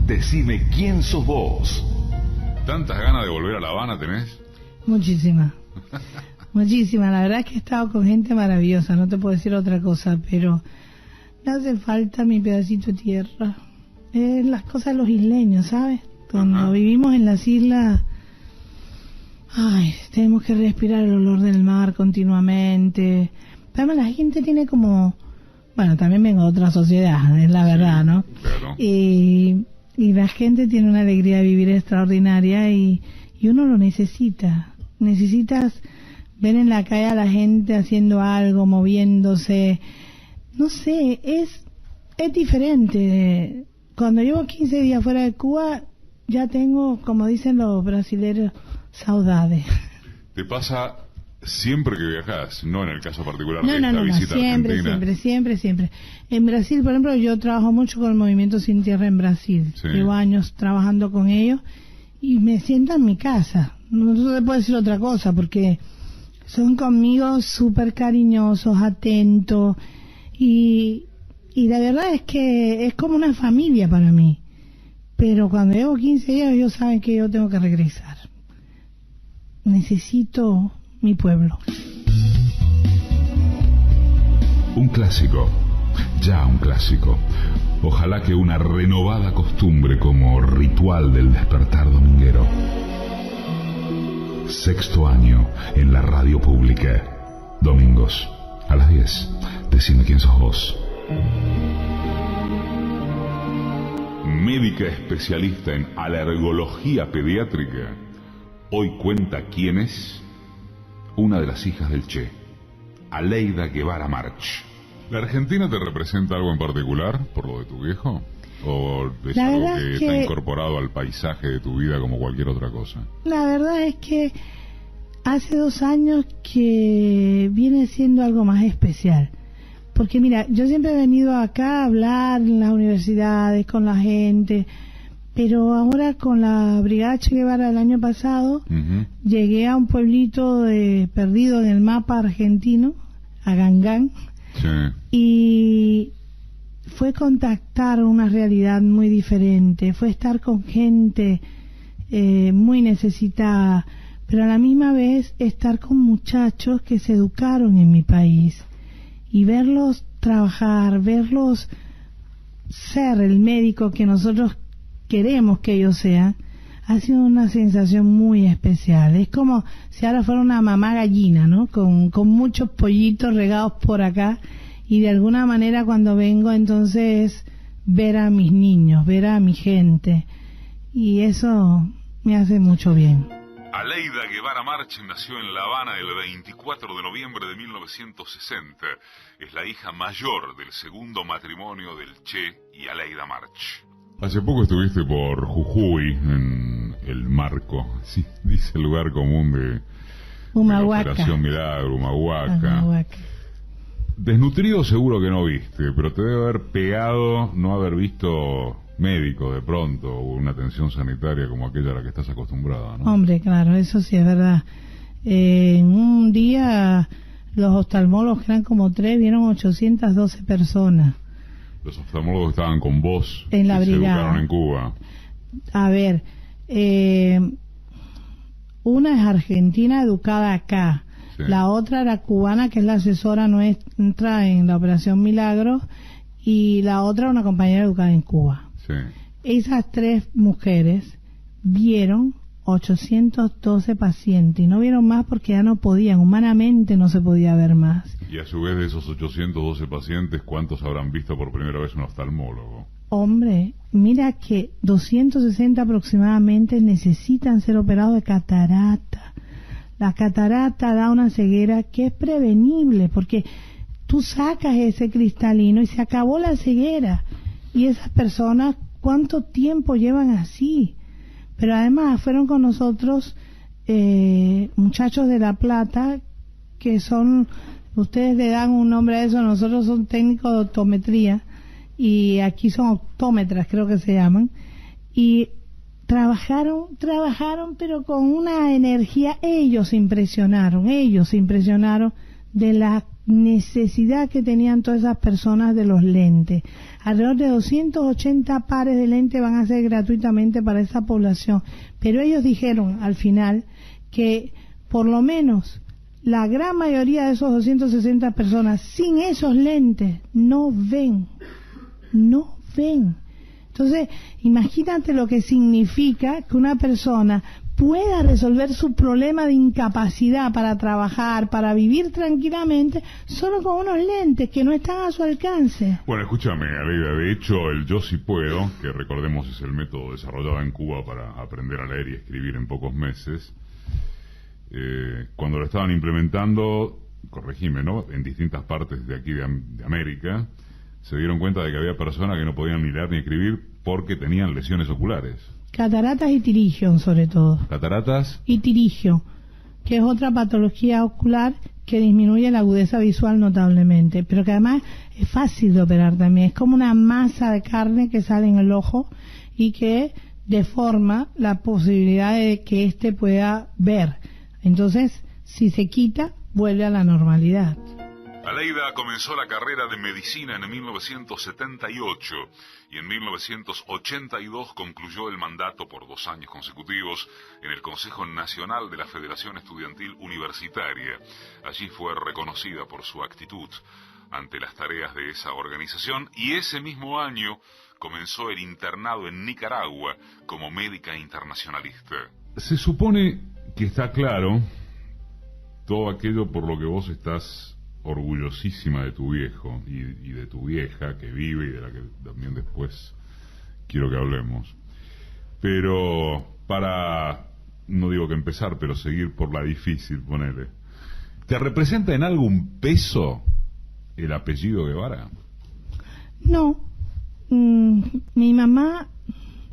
Decime quién sos vos. ¿Tantas ganas de volver a La Habana tenés? Muchísimas. Muchísimas. La verdad es que he estado con gente maravillosa, no te puedo decir otra cosa, pero me hace falta mi pedacito de tierra. Las cosas de los isleños, ¿sabes? Cuando vivimos en las islas, ay, tenemos que respirar el olor del mar continuamente. Además la gente tiene como, bueno, también vengo de otra sociedad, es la verdad, ¿no? Claro. Y la gente tiene una alegría de vivir extraordinaria y uno lo necesita. Necesitas ver en la calle a la gente haciendo algo, moviéndose. No sé, es diferente. Cuando llevo 15 días fuera de Cuba, ya tengo, como dicen los brasileños, saudades. ¿Te pasa siempre que viajas? No en el caso particular de No, esta visita siempre, argentina. siempre. En Brasil, por ejemplo, yo trabajo mucho con el Movimiento Sin Tierra en Brasil. Sí. Llevo años trabajando con ellos y me siento en mi casa. No te puedo decir otra cosa porque son conmigo súper cariñosos, atentos y la verdad es que es como una familia para mí. Pero cuando llevo 15 días ellos saben que yo tengo que regresar. Necesito mi pueblo. Un clásico, ya un clásico. Ojalá que una renovada costumbre como ritual del despertar dominguero. 6º año en la radio pública. Domingos a las 10. Decime quién sos vos. Médica especialista en alergología pediátrica. Hoy cuenta quién es una de las hijas del Che, Aleida Guevara March. ¿La Argentina te representa algo en particular por lo de tu viejo? ¿O es algo que está incorporado al paisaje de tu vida como cualquier otra cosa? La verdad es que hace 2 años que viene siendo algo más especial. Porque mira, yo siempre he venido acá a hablar en las universidades, con la gente, pero ahora con la Brigada Che Guevara del año pasado, llegué a un pueblito perdido en el mapa argentino, a Gangán, y fue contactar una realidad muy diferente, fue estar con gente muy necesitada, pero a la misma vez estar con muchachos que se educaron en mi país y verlos trabajar, verlos ser el médico que nosotros queremos que ellos sean, ha sido una sensación muy especial. Es como si ahora fuera una mamá gallina, ¿no? Con muchos pollitos regados por acá, y de alguna manera cuando vengo entonces ver a mis niños, ver a mi gente, y eso me hace mucho bien. Aleida Guevara March nació en La Habana el 24 de noviembre de 1960. Es la hija mayor del segundo matrimonio del Che y Aleida March. Hace poco estuviste por Jujuy, en el marco, sí, dice el lugar común de la Operación Milagro, Humahuaca. Desnutrido seguro que no viste, pero te debe haber pegado no haber visto médico de pronto, o una atención sanitaria como aquella a la que estás acostumbrada, ¿no? Hombre, claro, eso sí es verdad. En un día los oftalmólogos, que eran como 3, vieron 812 personas. Los oftalmólogos estaban con vos, en la brigada. Se educaron en Cuba. A ver, una es argentina educada acá, sí. La otra era cubana, que es la asesora nuestra en la Operación Milagro, y la otra una compañera educada en Cuba. Sí. Esas 3 mujeres vieron 812 pacientes y no vieron más porque ya no podían, humanamente no se podía ver más. Y a su vez de esos 812 pacientes, ¿cuántos habrán visto por primera vez un oftalmólogo? Hombre, mira que 260 aproximadamente necesitan ser operados de catarata. La catarata da una ceguera que es prevenible porque tú sacas ese cristalino y se acabó la ceguera. Y esas personas, ¿cuánto tiempo llevan así? Pero además fueron con nosotros muchachos de La Plata, que son, ustedes le dan un nombre a eso, nosotros son técnicos de optometría, y aquí son optómetras, creo que se llaman, y trabajaron, pero con una energía. Ellos se impresionaron de la necesidad que tenían todas esas personas de los lentes. Alrededor de 280 pares de lentes van a ser gratuitamente para esa población, pero ellos dijeron al final que por lo menos la gran mayoría de esos 260 personas sin esos lentes no ven. Entonces, imagínate lo que significa que una persona pueda resolver su problema de incapacidad para trabajar, para vivir tranquilamente, solo con unos lentes que no están a su alcance. Bueno, escúchame, Aleida, de hecho el Yo Sí Puedo, que recordemos es el método desarrollado en Cuba para aprender a leer y escribir en pocos meses, cuando lo estaban implementando, corregime, ¿no?, en distintas partes de aquí de América, se dieron cuenta de que había personas que no podían ni leer ni escribir porque tenían lesiones oculares. Cataratas y tirigio, sobre todo. Cataratas y tirigio, que es otra patología ocular que disminuye la agudeza visual notablemente, pero que además es fácil de operar también. Es como una masa de carne que sale en el ojo y que deforma la posibilidad de que éste pueda ver. Entonces, si se quita, vuelve a la normalidad. Aleida comenzó la carrera de medicina en 1978 y en 1982 concluyó el mandato por 2 años consecutivos en el Consejo Nacional de la Federación Estudiantil Universitaria. Allí fue reconocida por su actitud ante las tareas de esa organización y ese mismo año comenzó el internado en Nicaragua como médica internacionalista. Se supone que está claro todo aquello por lo que vos estás orgullosísima de tu viejo y de tu vieja que vive y de la que también después quiero que hablemos. Pero para, no digo que empezar, pero seguir por la difícil, ponele. ¿Te representa en algún peso el apellido Guevara? No. Mi mamá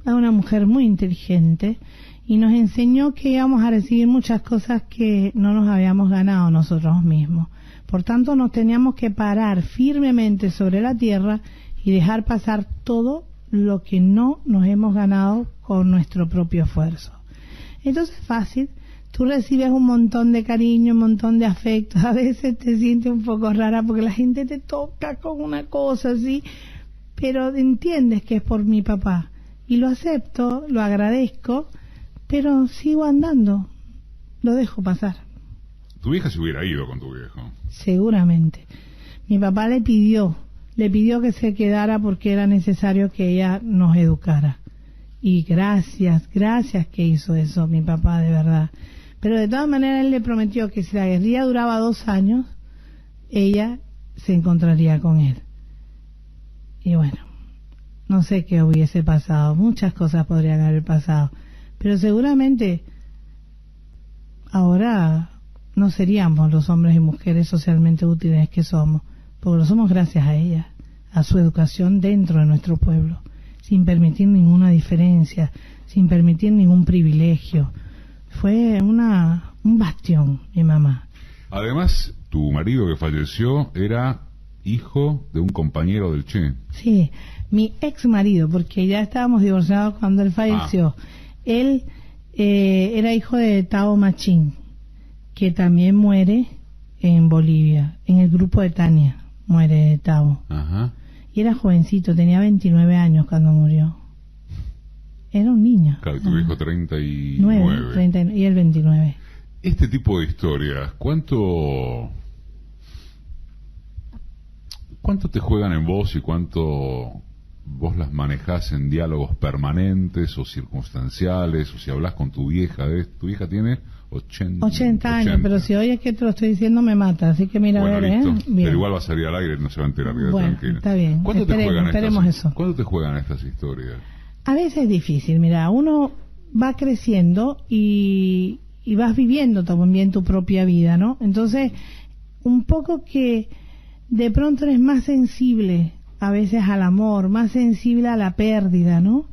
es una mujer muy inteligente y nos enseñó que íbamos a recibir muchas cosas que no nos habíamos ganado nosotros mismos. Por tanto, nos teníamos que parar firmemente sobre la tierra y dejar pasar todo lo que no nos hemos ganado con nuestro propio esfuerzo. Entonces es fácil, tú recibes un montón de cariño, un montón de afecto, a veces te sientes un poco rara porque la gente te toca con una cosa así, pero entiendes que es por mi papá. Y lo acepto, lo agradezco, pero sigo andando, lo dejo pasar. Tu vieja se hubiera ido con tu viejo. Seguramente. Mi papá le pidió que se quedara porque era necesario que ella nos educara. Y gracias que hizo eso mi papá, de verdad. Pero de todas maneras él le prometió que si la guerrilla duraba 2 años, ella se encontraría con él. Y bueno, no sé qué hubiese pasado. Muchas cosas podrían haber pasado. Pero seguramente ahora no seríamos los hombres y mujeres socialmente útiles que somos, porque lo somos gracias a ella, a su educación dentro de nuestro pueblo, sin permitir ninguna diferencia, sin permitir ningún privilegio. Fue un bastión, mi mamá. Además, tu marido que falleció era hijo de un compañero del Che. Sí, mi ex marido, porque ya estábamos divorciados cuando él falleció. Él era hijo de Tao Machín, que también muere en Bolivia, en el grupo de Tania, muere Tao. Ajá. Y era jovencito, tenía 29 años cuando murió. Era un niño. Claro, tu hijo 39. 39 y él 29. Este tipo de historias, ¿cuánto te juegan en vos y cuánto vos las manejás en diálogos permanentes o circunstanciales? O si hablas con tu vieja, tu vieja tiene 80 años, pero si oyes que te lo estoy diciendo me mata, así que mira, bueno, a ver, listo. Pero igual va a salir al aire y no se va a enterar, tranquila. Está bien, ¿Cuánto esperemos eso. ¿Cuánto te juegan estas historias? A veces es difícil, mira, uno va creciendo y vas viviendo también tu propia vida, ¿no? Entonces, un poco que de pronto eres más sensible a veces al amor, más sensible a la pérdida, ¿no?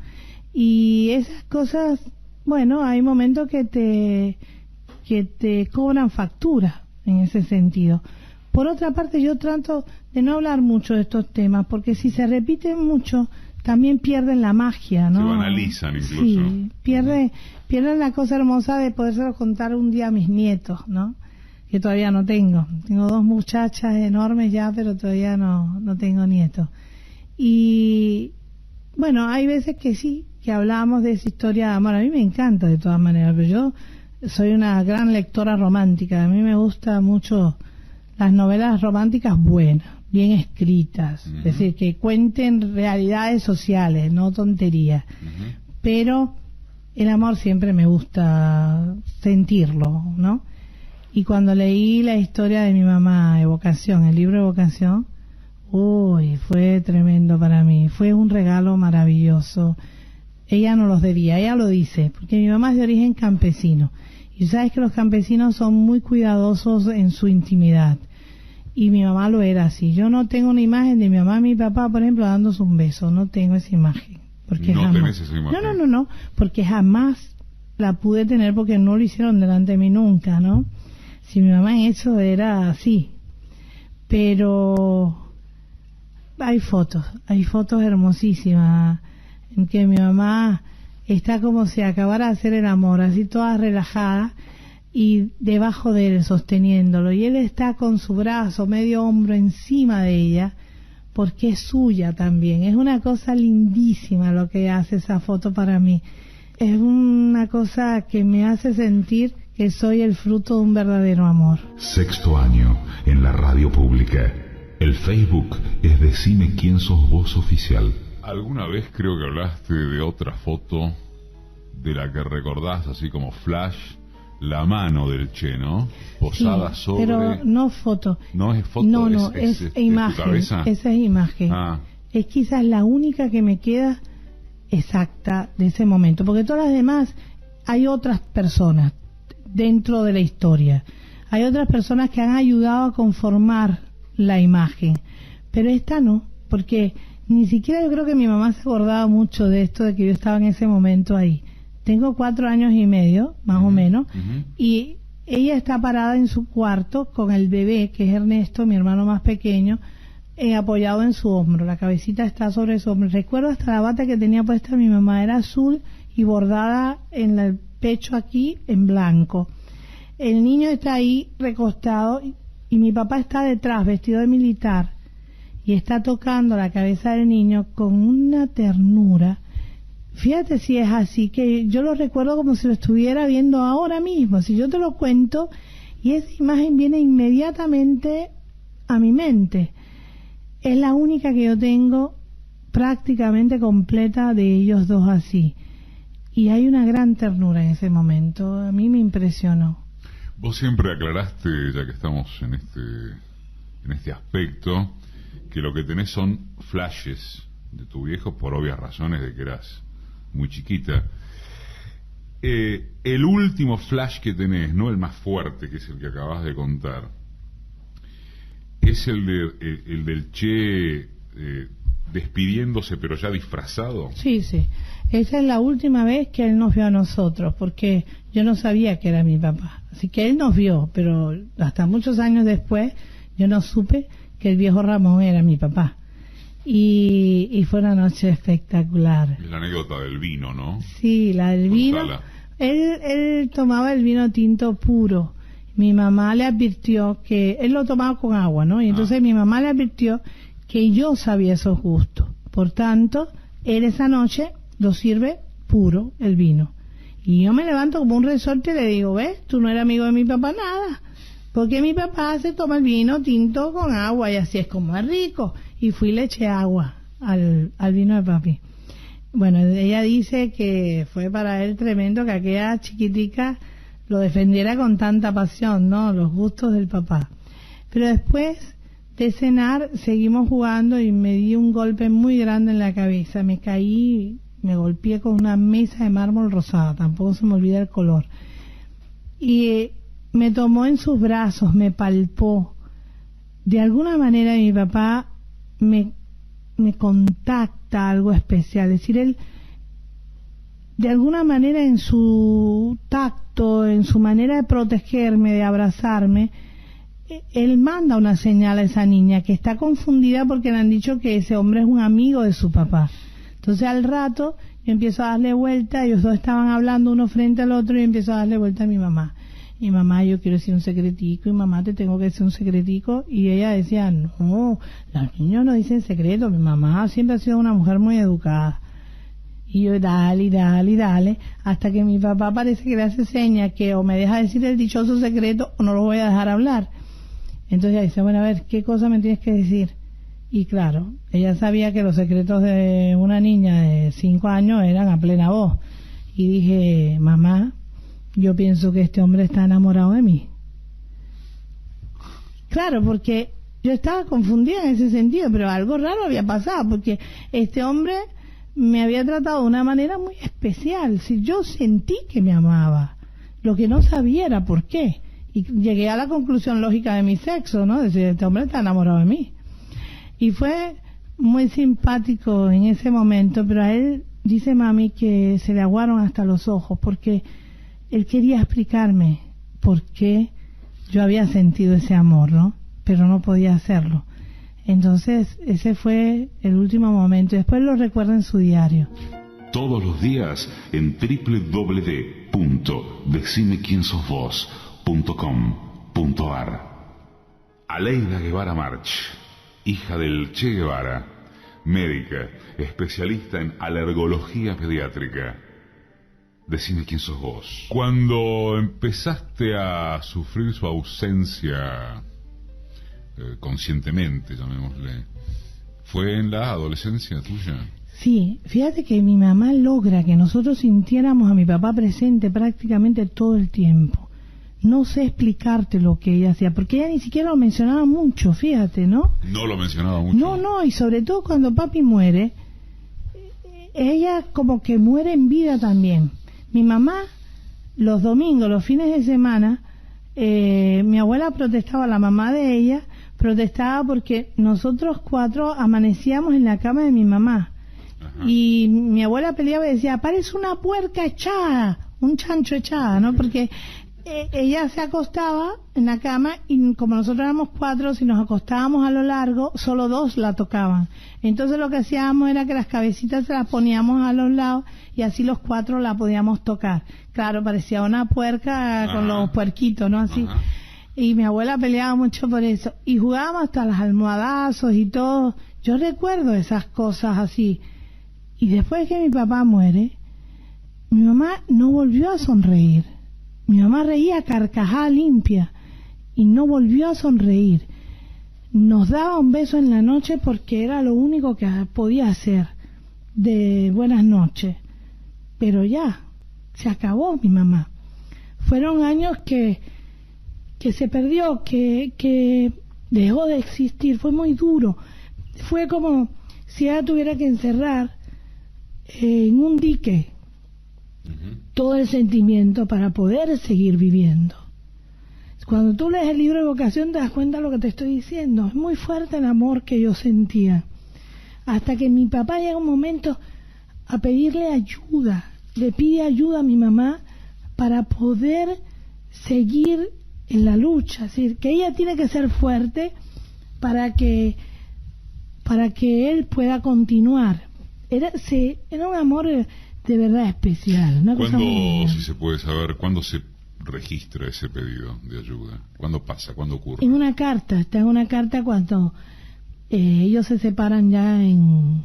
Y esas cosas, bueno, hay momentos que te cobran factura en ese sentido. Por otra parte, yo trato de no hablar mucho de estos temas, porque si se repiten mucho, también pierden la magia, ¿no? Se banalizan incluso. Sí, pierden la cosa hermosa de podérselo contar un día a mis nietos, ¿no? que todavía no tengo. Tengo 2 muchachas enormes ya, pero todavía no tengo nietos. Y bueno, hay veces que sí, que hablamos de esa historia de amor. A mí me encanta de todas maneras, pero yo soy una gran lectora romántica. A mí me gustan mucho las novelas románticas buenas, bien escritas, es decir, que cuenten realidades sociales, no tonterías. Pero el amor siempre me gusta sentirlo, ¿no? Y cuando leí la historia de mi mamá, Evocación, el libro Evocación, uy, fue tremendo para mí, fue un regalo maravilloso. Ella no los debía, ella lo dice, porque mi mamá es de origen campesino, y sabes que los campesinos son muy cuidadosos en su intimidad, y mi mamá lo era así. Yo no tengo una imagen de mi mamá y mi papá, por ejemplo, dándose un beso, no tengo esa imagen. Porque no jamás, tenés esa imagen. No, porque jamás la pude tener porque no lo hicieron delante de mí nunca, ¿no? Si mi mamá en eso era así. Pero hay fotos hermosísimas en que mi mamá está como si acabara de hacer el amor, así toda relajada y debajo de él sosteniéndolo, y él está con su brazo, medio hombro encima de ella, porque es suya también. Es una cosa lindísima lo que hace esa foto para mí. Es una cosa que me hace sentir que soy el fruto de un verdadero amor. 6º año en la radio pública. El Facebook es Decime quién sos vos oficial. ¿Alguna vez creo que hablaste de otra foto de la que recordás así como flash? La mano del Che, ¿no? Posada sí, sobre... pero no foto. ¿No es foto? No, es imagen. Esa es imagen. Es quizás la única que me queda exacta de ese momento, porque todas las demás hay otras personas dentro de la historia. Hay otras personas que han ayudado a conformar la imagen, pero esta no, porque ni siquiera yo creo que mi mamá se acordaba mucho de esto, de que yo estaba en ese momento ahí. Tengo 4 años y medio, más o menos, y ella está parada en su cuarto con el bebé, que es Ernesto, mi hermano más pequeño, apoyado en su hombro. La cabecita está sobre su hombro. Recuerdo hasta la bata que tenía puesta mi mamá, era azul y bordada en el pecho aquí en blanco. El niño está ahí recostado y mi papá está detrás, vestido de militar, y está tocando la cabeza del niño con una ternura. Fíjate si es así, que yo lo recuerdo como si lo estuviera viendo ahora mismo. Si yo te lo cuento, y esa imagen viene inmediatamente a mi mente. Es la única que yo tengo prácticamente completa de ellos dos así. Y hay una gran ternura en ese momento. A mí me impresionó. Vos siempre aclaraste, ya que estamos en este aspecto, que lo que tenés son flashes de tu viejo por obvias razones de que eras muy chiquita. El último flash que tenés, no el más fuerte, que es el que acabas de contar, es el del Che despidiéndose pero ya disfrazado. Sí. Esa es la última vez que él nos vio a nosotros, porque yo no sabía que era mi papá. Así que él nos vio, pero hasta muchos años después yo no supe que el viejo Ramón era mi papá. Y fue una noche espectacular. Es la anécdota del vino, ¿no? Sí, la del vino. Él tomaba el vino tinto puro. Mi mamá le advirtió que él lo tomaba con agua, ¿no? Y entonces mi mamá le advirtió que yo sabía esos gustos. Por tanto, él esa noche lo sirve puro el vino. Y yo me levanto como un resorte y le digo, ¿ves? Tú no eres amigo de mi papá nada. Porque mi papá se toma el vino tinto con agua y así es como es rico. Y fui y le eché agua al vino de papi. Bueno, ella dice que fue para él tremendo que aquella chiquitica lo defendiera con tanta pasión, ¿no? Los gustos del papá. Pero después de cenar seguimos jugando y me di un golpe muy grande en la cabeza. Me caí, me golpeé con una mesa de mármol rosada, tampoco se me olvida el color. Y me tomó en sus brazos, me palpó. De alguna manera mi papá me contacta algo especial, es decir, él de alguna manera en su tacto, en su manera de protegerme, de abrazarme, él manda una señal a esa niña que está confundida porque le han dicho que ese hombre es un amigo de su papá. Entonces al rato yo empiezo a darle vuelta, ellos dos estaban hablando uno frente al otro y empiezo a darle vuelta a mi mamá. y mamá, yo quiero decir un secretico, y mamá, te tengo que decir un secretico, y ella decía, no, los niños no dicen secretos, mi mamá siempre ha sido una mujer muy educada. Y yo dale, hasta que mi papá parece que le hace señas que o me deja decir el dichoso secreto o no lo voy a dejar hablar. Entonces ella dice, bueno, a ver, ¿qué cosa me tienes que decir? Y claro, ella sabía que los secretos de una niña de 5 años eran a plena voz. Y dije, mamá, yo pienso que este hombre está enamorado de mí. Claro, porque yo estaba confundida en ese sentido, pero algo raro había pasado, porque este hombre me había tratado de una manera muy especial. Si yo sentí que me amaba, lo que no sabía era por qué. Y llegué a la conclusión lógica de mi sexo, ¿no? Decir, este hombre está enamorado de mí. Y fue muy simpático en ese momento, pero a él, dice mami, que se le aguaron hasta los ojos, porque él quería explicarme por qué yo había sentido ese amor, ¿no? Pero no podía hacerlo. Entonces, ese fue el último momento. Y después lo recuerda en su diario. Todos los días en www.decimequiensosvos.com.ar. Aleida Guevara March, hija del Che Guevara, médica, especialista en alergología pediátrica. Decime quién sos vos. Cuando empezaste a sufrir su ausencia conscientemente, llamémosle, ¿fue en la adolescencia tuya? Sí, fíjate que mi mamá logra que nosotros sintiéramos a mi papá presente prácticamente todo el tiempo. No sé explicarte lo que ella hacía, porque ella ni siquiera lo mencionaba mucho, fíjate, ¿no? No lo mencionaba mucho. No, y sobre todo cuando papi muere, ella como que muere en vida también. Mi mamá, los domingos, los fines de semana, mi abuela protestaba, la mamá de ella protestaba porque nosotros 4 amanecíamos en la cama de mi mamá. Ajá. Y mi abuela peleaba y decía, parece una puerca echada, un chancho echada, ¿no? Porque ella se acostaba en la cama y como nosotros éramos 4, si nos acostábamos a lo largo, solo 2 la tocaban. Entonces lo que hacíamos era que las cabecitas se las poníamos a los lados y así los 4 la podíamos tocar. Claro, parecía una puerca. Ajá. Con los puerquitos, ¿no? Así. Ajá. Y mi abuela peleaba mucho por eso. Y jugábamos hasta los almohadazos y todo. Yo recuerdo esas cosas así. Y después que mi papá muere, mi mamá no volvió a sonreír. Mi mamá reía carcajada limpia y no volvió a sonreír. Nos daba un beso en la noche porque era lo único que podía hacer de buenas noches. Pero ya, se acabó mi mamá. Fueron años que se perdió, que dejó de existir. Fue muy duro. Fue como si ella tuviera que encerrar en un dique todo el sentimiento para poder seguir viviendo. Cuando tú lees el libro de vocación te das cuenta de lo que te estoy diciendo. Es muy fuerte el amor que yo sentía. Hasta que mi papá llega un momento a pedirle ayuda. Le pide ayuda a mi mamá para poder seguir en la lucha. Es decir, que ella tiene que ser fuerte para que él pueda continuar. Era un amor de verdad especial. ¿Cuándo, si se puede saber, cuándo se registra ese pedido de ayuda? ¿Cuándo pasa? ¿Cuándo ocurre? En una carta. Está en una carta cuando ellos se separan ya en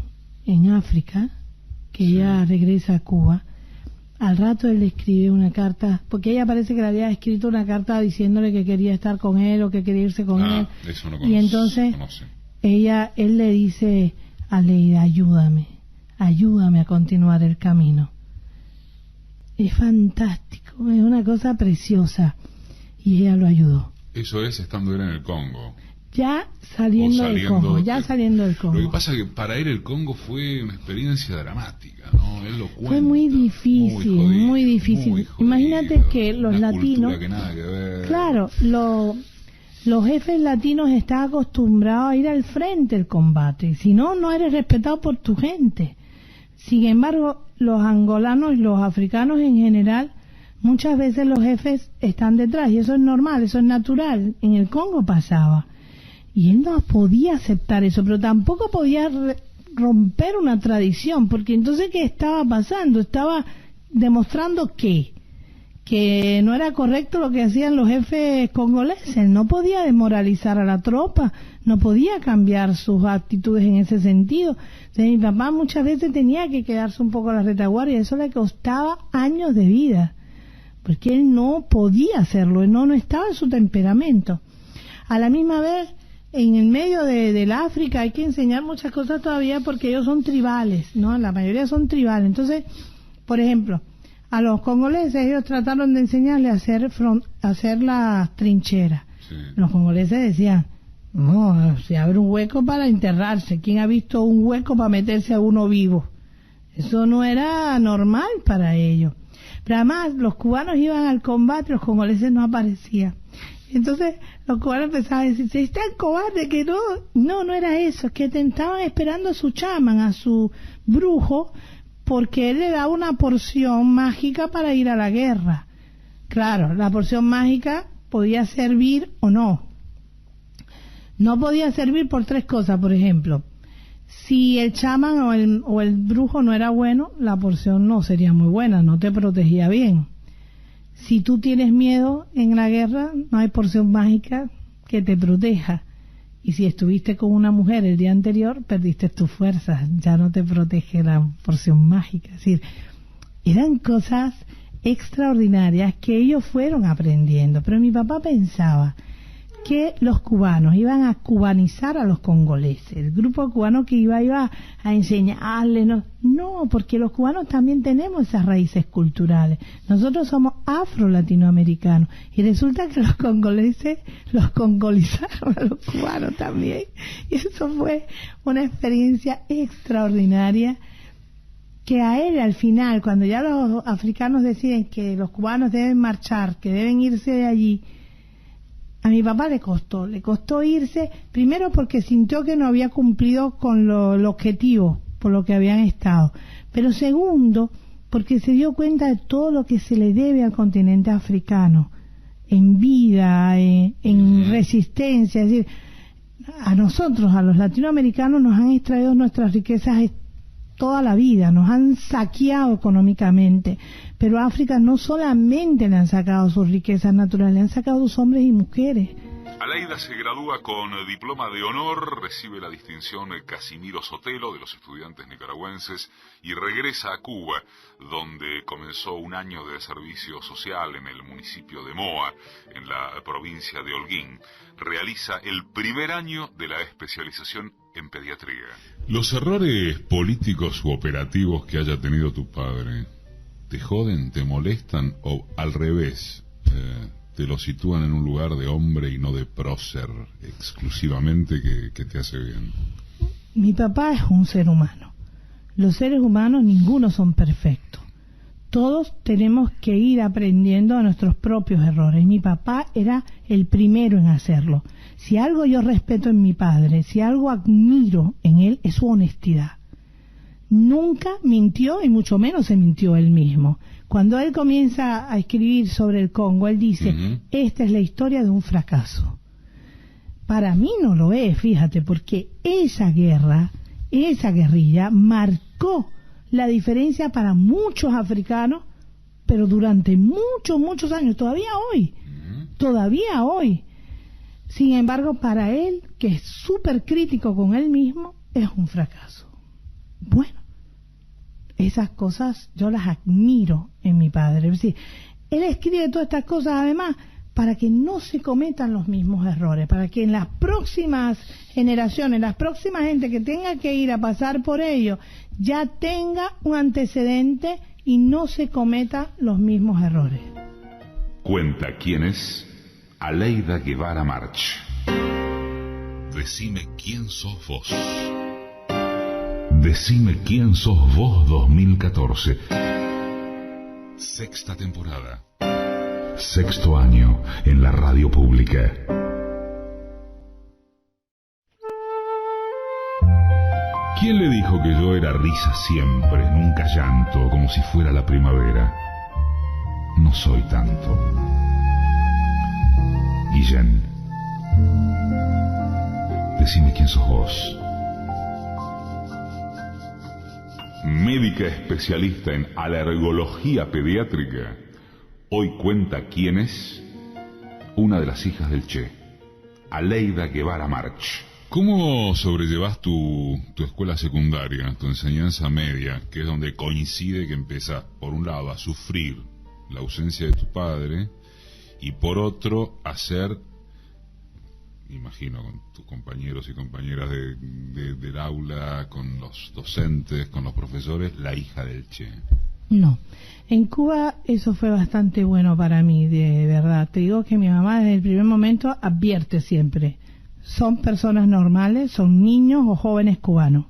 África, que sí. Ella regresa a Cuba. Al rato él le escribe una carta, porque ella parece que le había escrito una carta diciéndole que quería estar con él o que quería irse con él. Eso no y entonces él le dice a Leida, ayúdame a continuar el camino. Es fantástico, es una cosa preciosa. Y ella lo ayudó. Eso es estando él en el Congo. Ya saliendo del Congo. Lo que pasa es que para él el Congo fue una experiencia dramática, ¿no? Él lo cuenta. Fue muy difícil, muy difícil. Imagínate que los latinos... Que nada que ver. Claro, los jefes latinos están acostumbrados a ir al frente del combate. Si no, no eres respetado por tu gente. Sin embargo, los angolanos y los africanos en general, muchas veces los jefes están detrás. Y eso es normal, eso es natural. En el Congo pasaba. Y él no podía aceptar eso, pero tampoco podía romper una tradición, porque entonces ¿qué estaba pasando? Estaba demostrando que que no era correcto lo que hacían los jefes congoleses. No podía desmoralizar a la tropa, no podía cambiar sus actitudes en ese sentido. Entonces, mi papá muchas veces tenía que quedarse un poco a la retaguardia, y eso le costaba años de vida, porque él no podía hacerlo, no estaba en su temperamento. A la misma vez, en el medio del África hay que enseñar muchas cosas todavía, porque ellos son tribales, ¿no? La mayoría son tribales. Entonces, por ejemplo, a los congoleses ellos trataron de enseñarle a hacer las trincheras. Sí. Los congoleses decían, no, se abre un hueco para enterrarse. ¿Quién ha visto un hueco para meterse a uno vivo? Eso no era normal para ellos. Pero además los cubanos iban al combate, los congoleses no aparecían. Entonces los cubanos empezaban a decir, se están cobardes, que no era eso, es que estaban esperando a su chamán, a su brujo, porque él le daba una porción mágica para ir a la guerra. Claro, la porción mágica podía servir o no. No podía servir por 3 cosas, por ejemplo. Si el chamán o el brujo no era bueno, la porción no sería muy buena, no te protegía bien. Si tú tienes miedo en la guerra, no hay porción mágica que te proteja. Y si estuviste con una mujer el día anterior, perdiste tus fuerzas, ya no te protege la porción mágica. Es decir, eran cosas extraordinarias que ellos fueron aprendiendo. Pero mi papá pensaba que los cubanos iban a cubanizar a los congoleses, el grupo cubano que iba a enseñarles. No, porque los cubanos también tenemos esas raíces culturales. Nosotros somos afro-latinoamericanos, y resulta que los congoleses los congolizaron a los cubanos también. Y eso fue una experiencia extraordinaria, que a él al final, cuando ya los africanos deciden que los cubanos deben marchar, que deben irse de allí, a mi papá le costó irse, primero porque sintió que no había cumplido con el objetivo por lo que habían estado, pero segundo porque se dio cuenta de todo lo que se le debe al continente africano, en vida, en resistencia. Es decir, a nosotros, a los latinoamericanos, nos han extraído nuestras riquezas toda la vida, nos han saqueado económicamente, pero a África no solamente le han sacado sus riquezas naturales, le han sacado sus hombres y mujeres. Aleida se gradúa con diploma de honor, recibe la distinción Casimiro Sotelo de los estudiantes nicaragüenses y regresa a Cuba, donde comenzó un año de servicio social en el municipio de Moa, en la provincia de Holguín. Realiza el primer año de la especialización en pediatría. ¿Los errores políticos u operativos que haya tenido tu padre te joden, te molestan o al revés, te lo sitúan en un lugar de hombre y no de prócer exclusivamente que te hace bien? Mi papá es un ser humano. Los seres humanos ninguno son perfectos. Todos tenemos que ir aprendiendo a nuestros propios errores. Mi papá era el primero en hacerlo. Si algo yo respeto en mi padre, si algo admiro en él, es su honestidad. Nunca mintió y mucho menos se mintió él mismo. Cuando él comienza a escribir sobre el Congo, él dice, esta es la historia de un fracaso. Para mí no lo es, fíjate, porque esa guerrilla marcó la diferencia para muchos africanos, pero durante muchos años, todavía hoy. Sin embargo, para él, que es súper crítico con él mismo, es un fracaso. Bueno, esas cosas yo las admiro en mi padre. Es decir, él escribe todas estas cosas además para que no se cometan los mismos errores, para que en las próximas generaciones, la próxima gente que tenga que ir a pasar por ello, ya tenga un antecedente y no se cometa los mismos errores. Cuenta quién es Aleida Guevara March. Decime quién sos vos. Decime quién sos vos 2014. Sexta temporada. Sexto año en la radio pública. ¿Quién le dijo que yo era risa siempre, nunca llanto, como si fuera la primavera? No soy tanto. Guillén, decime quién sos vos. Médica especialista en alergología pediátrica, Hoy cuenta quién es una de las hijas del Che, Aleida Guevara March. ¿Cómo sobrellevas tu escuela secundaria, tu enseñanza media, que es donde coincide que empezás, por un lado, a sufrir la ausencia de tu padre y por otro, a ser, imagino, con tus compañeros y compañeras del aula, con los docentes, con los profesores, la hija del Che? No, en Cuba eso fue bastante bueno para mí, de verdad. Te digo que mi mamá desde el primer momento advierte siempre: son personas normales, son niños o jóvenes cubanos.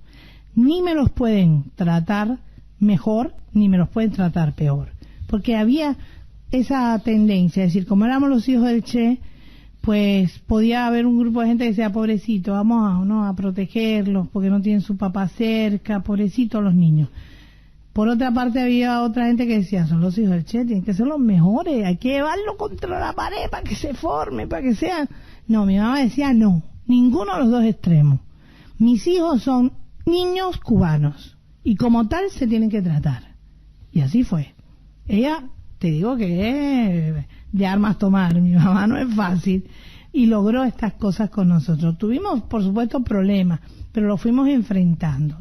Ni me los pueden tratar mejor, ni me los pueden tratar peor. Porque había esa tendencia, es decir, como éramos los hijos del Che, pues podía haber un grupo de gente que decía: pobrecito, vamos a protegerlos porque no tienen su papá cerca, pobrecitos los niños. Por otra parte había otra gente que decía: son los hijos del Che, tienen que ser los mejores, hay que llevarlo contra la pared para que se forme, para que sean... No, mi mamá decía: no, ninguno de los dos extremos. Mis hijos son niños cubanos y como tal se tienen que tratar. Y así fue. Ella, te digo que es de armas tomar, mi mamá no es fácil, y logró estas cosas con nosotros. Tuvimos, por supuesto, problemas, pero lo fuimos enfrentando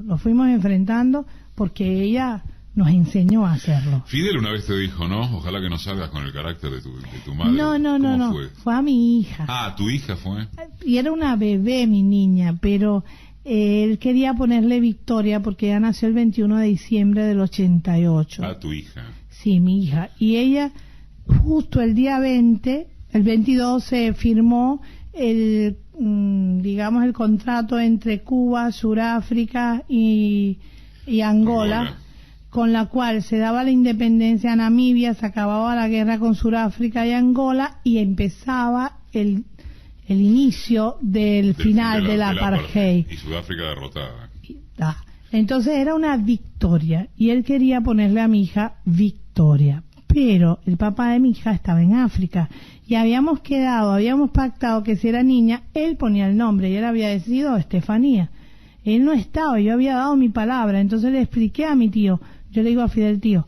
porque ella nos enseñó a hacerlo. Fidel una vez te dijo, ¿no? Ojalá que no salgas con el carácter de tu madre. No. Fue a mi hija. Ah, ¿tu hija fue? Y era una bebé, mi niña, pero él quería ponerle Victoria porque ella nació el 21 de diciembre del 88. Ah, tu hija. Sí, mi hija. Y ella, justo el día 20, el 22 se firmó el contrato entre Cuba, Sudáfrica y Angola, con la cual se daba la independencia a Namibia, se acababa la guerra con Sudáfrica y Angola y empezaba el inicio del final del apartheid. Y Sudáfrica derrotada. Entonces era una victoria y él quería ponerle a mi hija Victoria, pero el papá de mi hija estaba en África y habíamos pactado que si era niña él ponía el nombre y él había decidido Estefanía. Él no estaba, yo había dado mi palabra, entonces le expliqué a mi tío, yo le digo a Fidel: tío,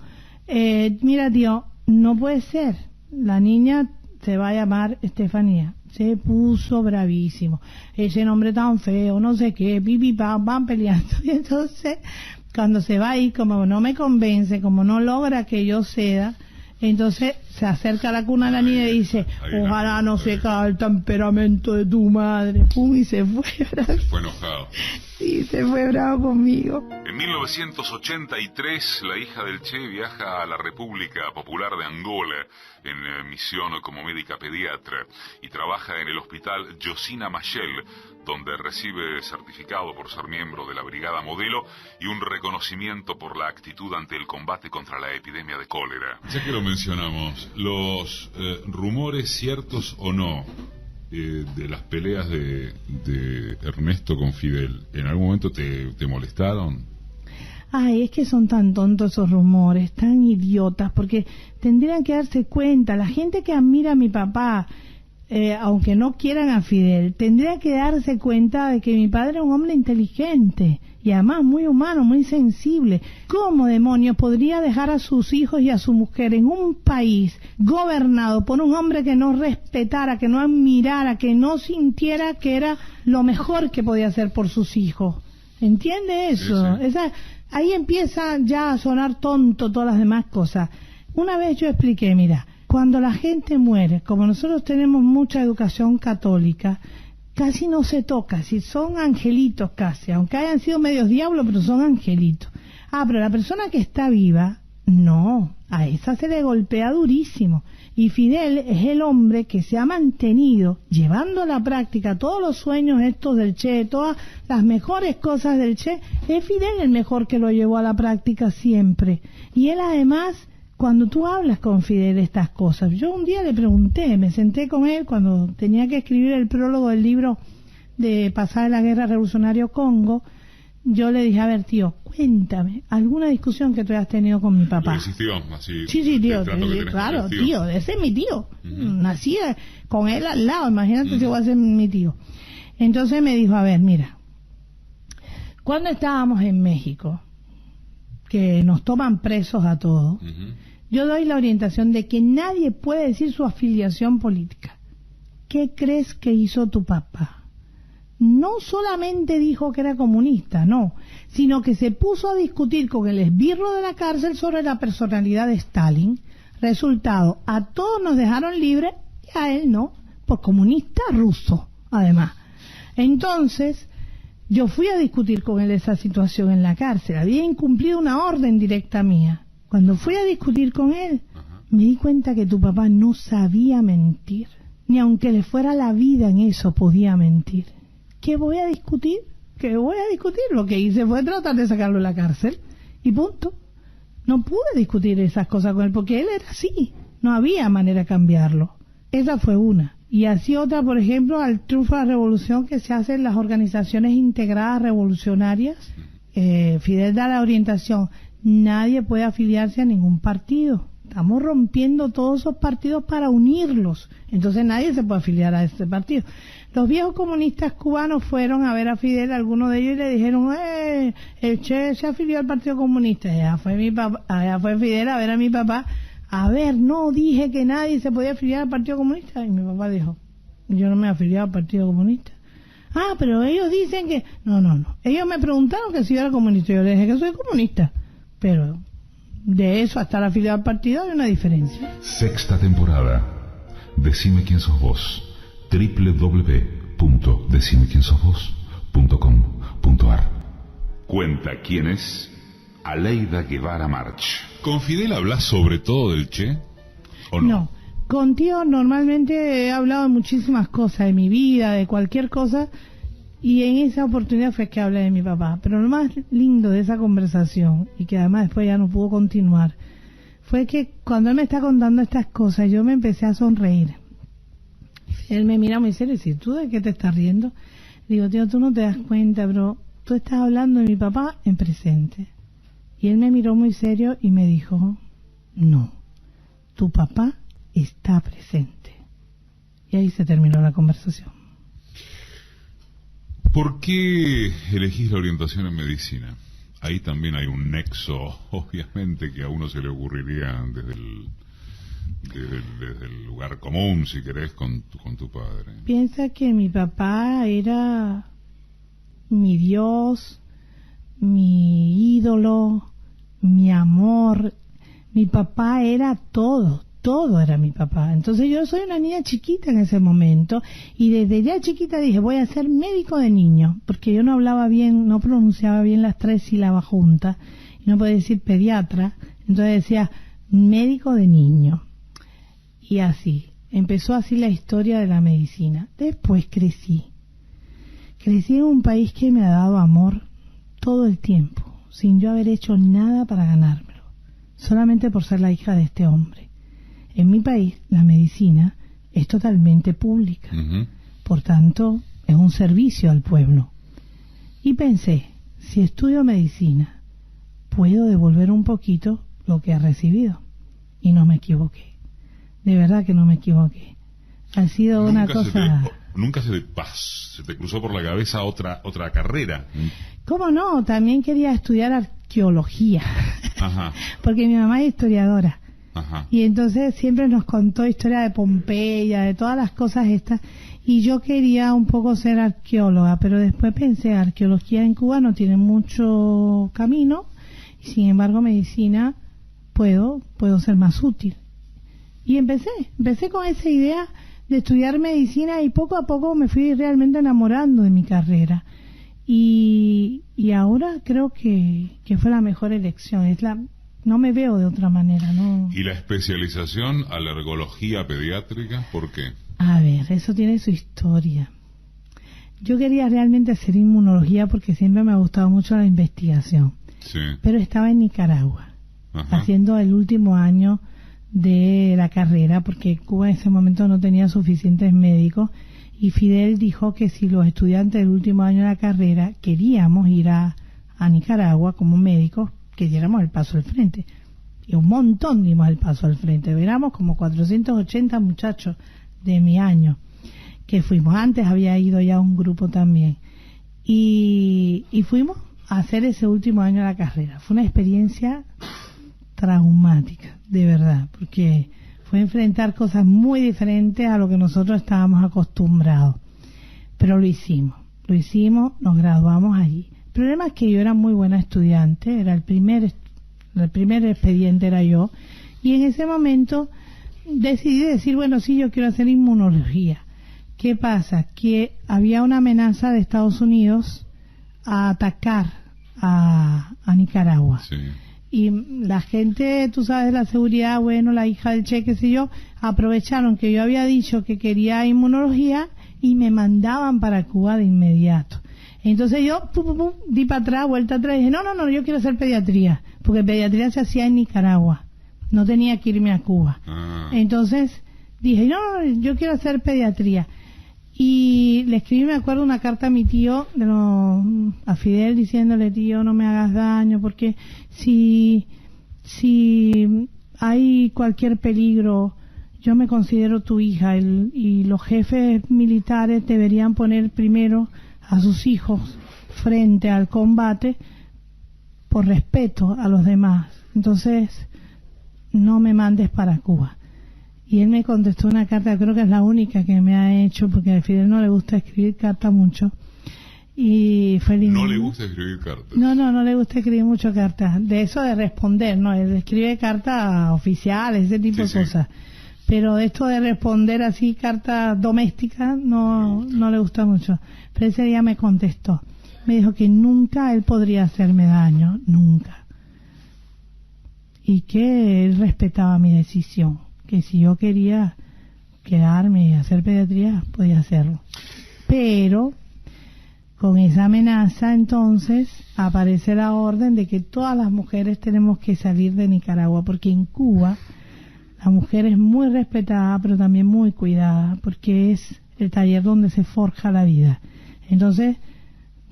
mira tío, no puede ser, la niña se va a llamar Estefanía. Se puso bravísimo, ese nombre tan feo, no sé qué, van peleando, y entonces cuando se va ahí, como no me convence, como no logra que yo ceda, entonces se acerca a la cuna de la niña y dice: ojalá no se caiga el temperamento de tu madre. Pum, y se fue bravo. Se fue enojado. Sí, se fue bravo conmigo. En 1983, la hija del Che viaja a la República Popular de Angola en misión como médica pediatra y trabaja en el hospital Josina Machel, donde recibe certificado por ser miembro de la Brigada Modelo y un reconocimiento por la actitud ante el combate contra la epidemia de cólera. Ya que lo mencionamos, los rumores ciertos o no de las peleas de Ernesto con Fidel, ¿en algún momento te molestaron? Ay, es que son tan tontos esos rumores, tan idiotas, porque tendrían que darse cuenta, la gente que admira a mi papá, aunque no quieran a Fidel, tendría que darse cuenta de que mi padre era un hombre inteligente y además muy humano, muy sensible. ¿Cómo demonios podría dejar a sus hijos y a su mujer en un país gobernado por un hombre que no respetara, que no admirara, que no sintiera que era lo mejor que podía hacer por sus hijos? ¿Entiende eso? Sí. Ahí empieza ya a sonar tonto todas las demás cosas. Una vez yo expliqué, mira, cuando la gente muere, como nosotros tenemos mucha educación católica, casi no se toca, si son angelitos casi, aunque hayan sido medios diablos, pero son angelitos. Pero la persona que está viva, no, a esa se le golpea durísimo. Y Fidel es el hombre que se ha mantenido llevando a la práctica todos los sueños estos del Che, todas las mejores cosas del Che. Es Fidel el mejor que lo llevó a la práctica siempre. Y él además, cuando tú hablas con Fidel estas cosas, yo un día le pregunté, me senté con él cuando tenía que escribir el prólogo del libro de Pasada la Guerra Revolucionario Congo, yo le dije: a ver tío, cuéntame, ¿alguna discusión que tú hayas tenido con mi papá? ¿Existió así? Sí, tío, claro, tío, ese es mi tío. Nací con él al lado, imagínate si voy a ser mi tío. Entonces me dijo: a ver, mira, cuando estábamos en México, que nos toman presos a todos, yo doy la orientación de que nadie puede decir su afiliación política. ¿Qué crees que hizo tu papá? No solamente dijo que era comunista, no, sino que se puso a discutir con el esbirro de la cárcel sobre la personalidad de Stalin. Resultado, a todos nos dejaron libres y a él no, por comunista ruso, además. Entonces, yo fui a discutir con él esa situación en la cárcel. Había incumplido una orden directa mía. Cuando fui a discutir con él, me di cuenta que tu papá no sabía mentir. Ni aunque le fuera la vida en eso podía mentir. ¿Qué voy a discutir? ¿Qué voy a discutir? Lo que hice fue tratar de sacarlo de la cárcel. Y punto. No pude discutir esas cosas con él porque él era así. No había manera de cambiarlo. Esa fue una. Y así otra, por ejemplo, al triunfo de la revolución que se hace en las organizaciones integradas revolucionarias. Fidel da la orientación. Nadie puede afiliarse a ningún partido. Estamos rompiendo todos esos partidos para unirlos. Entonces nadie se puede afiliar a ese partido. Los viejos comunistas cubanos fueron a ver a Fidel, algunos de ellos, y le dijeron, el Che se afilió al Partido Comunista. Allá fue Fidel a ver a mi papá. A ver, no dije que nadie se podía afiliar al Partido Comunista. Y mi papá dijo, yo no me he afiliado al Partido Comunista. Ah, pero ellos dicen que... No. Ellos me preguntaron que si yo era comunista. Yo les dije que soy comunista. Pero de eso a estar afiliado al partido hay una diferencia. Sexta temporada. Decime quién sos vos. www.decimequiensosvos.com.ar. Cuenta quién es Aleida Guevara March. ¿Con Fidel hablas sobre todo del Che o no? No, contigo normalmente he hablado de muchísimas cosas, de mi vida, de cualquier cosa, y en esa oportunidad fue que hablé de mi papá. Pero lo más lindo de esa conversación, y que además después ya no pudo continuar, fue que cuando él me está contando estas cosas, yo me empecé a sonreír. Él me mira muy serio y dice, ¿tú de qué te estás riendo? Digo, tío, tú no te das cuenta, pero tú estás hablando de mi papá en presente. Y él me miró muy serio y me dijo, no, tu papá está presente. Y ahí se terminó la conversación. ¿Por qué elegís la orientación en medicina? Ahí también hay un nexo, obviamente, que a uno se le ocurriría desde el lugar común, si querés, con tu padre. Piensa que mi papá era mi Dios, mi ídolo, mi amor. Mi papá era todo era mi papá. Entonces yo soy una niña chiquita en ese momento y desde ya chiquita dije, voy a ser médico de niño, porque yo no hablaba bien, no pronunciaba bien las 3 sílabas juntas y no podía decir pediatra, entonces decía médico de niño. Y así, empezó así la historia de la medicina. Después crecí en un país que me ha dado amor todo el tiempo, sin yo haber hecho nada para ganármelo, solamente por ser la hija de este hombre. En mi país, la medicina es totalmente pública, por tanto, es un servicio al pueblo. Y pensé, si estudio medicina, puedo devolver un poquito lo que he recibido. Y no me equivoqué. De verdad que no me equivoqué. Ha sido una cosa... ¿Nunca se te cruzó por la cabeza otra carrera? ¿Cómo no? También quería estudiar arqueología. Ajá. Porque mi mamá es historiadora. Ajá. Y entonces siempre nos contó historia de Pompeya, de todas las cosas estas. Y yo quería un poco ser arqueóloga, pero después pensé, arqueología en Cuba no tiene mucho camino. Y sin embargo, medicina puedo ser más útil. Y empecé con esa idea de estudiar medicina y poco a poco me fui realmente enamorando de mi carrera. Y ahora creo que fue la mejor elección. No me veo de otra manera, ¿no? ¿Y la especialización alergología pediátrica? ¿Por qué? A ver, eso tiene su historia. Yo quería realmente hacer inmunología porque siempre me ha gustado mucho la investigación. Sí. Pero estaba en Nicaragua, Ajá. haciendo el último año de la carrera, porque Cuba en ese momento no tenía suficientes médicos, y Fidel dijo que si los estudiantes del último año de la carrera queríamos ir a Nicaragua como médicos, que diéramos el paso al frente. Y un montón dimos el paso al frente. Éramos como 480 muchachos de mi año que fuimos. Antes había ido ya un grupo también. Y fuimos a hacer ese último año de la carrera. Fue una experiencia traumática, de verdad, porque fue enfrentar cosas muy diferentes a lo que nosotros estábamos acostumbrados. Pero lo hicimos, nos graduamos allí. El problema es que yo era muy buena estudiante, era el primer expediente era yo, y en ese momento decidí decir, bueno, sí, yo quiero hacer inmunología. ¿Qué pasa? Que había una amenaza de Estados Unidos a atacar a Nicaragua. Sí. Y la gente, tú sabes, de la seguridad, bueno, la hija del Che, qué sé yo, aprovecharon que yo había dicho que quería inmunología y me mandaban para Cuba de inmediato. Entonces yo di para atrás, vuelta atrás, y dije, no, yo quiero hacer pediatría, porque pediatría se hacía en Nicaragua, no tenía que irme a Cuba. Entonces dije, no, yo quiero hacer pediatría. Y le escribí, me acuerdo, una carta a mi tío, a Fidel, diciéndole, tío, no me hagas daño, porque si hay cualquier peligro, yo me considero tu hija, y los jefes militares deberían poner primero a sus hijos frente al combate por respeto a los demás. Entonces, no me mandes para Cuba. Y él me contestó una carta, creo que es la única que me ha hecho, porque a Fidel no le gusta escribir cartas mucho. Y fue lindo. ¿No le gusta escribir cartas? No le gusta escribir mucho cartas. De eso de responder, ¿no? Él escribe cartas oficiales, ese tipo de cosas. Pero esto de responder así, cartas domésticas, no le gusta mucho. Pero ese día me contestó. Me dijo que nunca él podría hacerme daño, nunca. Y que él respetaba mi decisión. Que si yo quería quedarme y hacer pediatría, podía hacerlo. Pero con esa amenaza, entonces, aparece la orden de que todas las mujeres tenemos que salir de Nicaragua, porque en Cuba la mujer es muy respetada, pero también muy cuidada, porque es el taller donde se forja la vida. Entonces,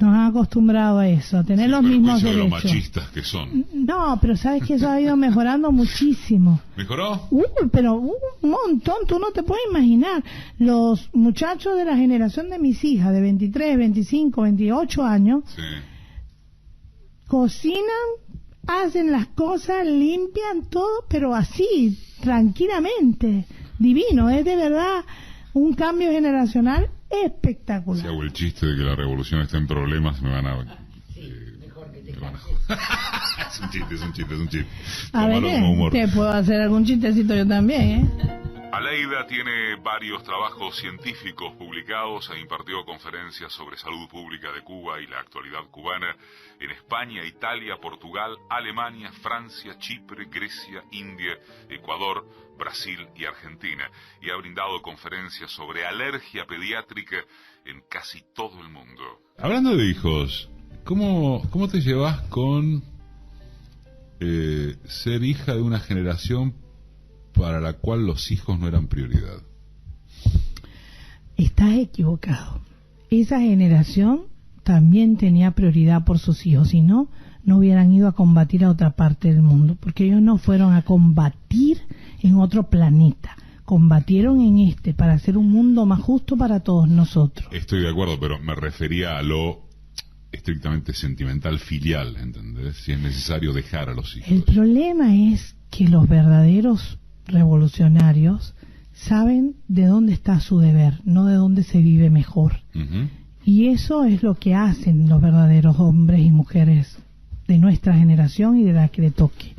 nos han acostumbrado a eso, a tener los mismos derechos. De los machistas que son. No, pero sabes que eso ha ido mejorando muchísimo. ¿Mejoró? Pero un montón, tú no te puedes imaginar. Los muchachos de la generación de mis hijas, de 23, 25, 28 años, cocinan, hacen las cosas, limpian todo, pero así, tranquilamente. Divino, es de verdad un cambio generacional espectacular. Si hago el chiste de que la revolución está en problemas, me van a... mejor que te Es un chiste. A ver, te puedo hacer algún chistecito yo también, ¿eh? Aleida tiene varios trabajos científicos publicados e impartió conferencias sobre salud pública de Cuba y la actualidad cubana en España, Italia, Portugal, Alemania, Francia, Chipre, Grecia, India, Ecuador, Brasil y Argentina, y ha brindado conferencias sobre alergia pediátrica en casi todo el mundo. Hablando de hijos, ¿cómo te llevas con ser hija de una generación para la cual los hijos no eran prioridad? Estás equivocado. Esa generación también tenía prioridad por sus hijos, si no, no hubieran ido a combatir a otra parte del mundo, porque ellos no fueron a combatir en otro planeta, combatieron en este para hacer un mundo más justo para todos nosotros. Estoy de acuerdo, pero me refería a lo estrictamente sentimental, filial, ¿entendés? Si es necesario dejar a los hijos. El problema es que los verdaderos revolucionarios saben de dónde está su deber, no de dónde se vive mejor. Y eso es lo que hacen los verdaderos hombres y mujeres de nuestra generación y de la que le toque.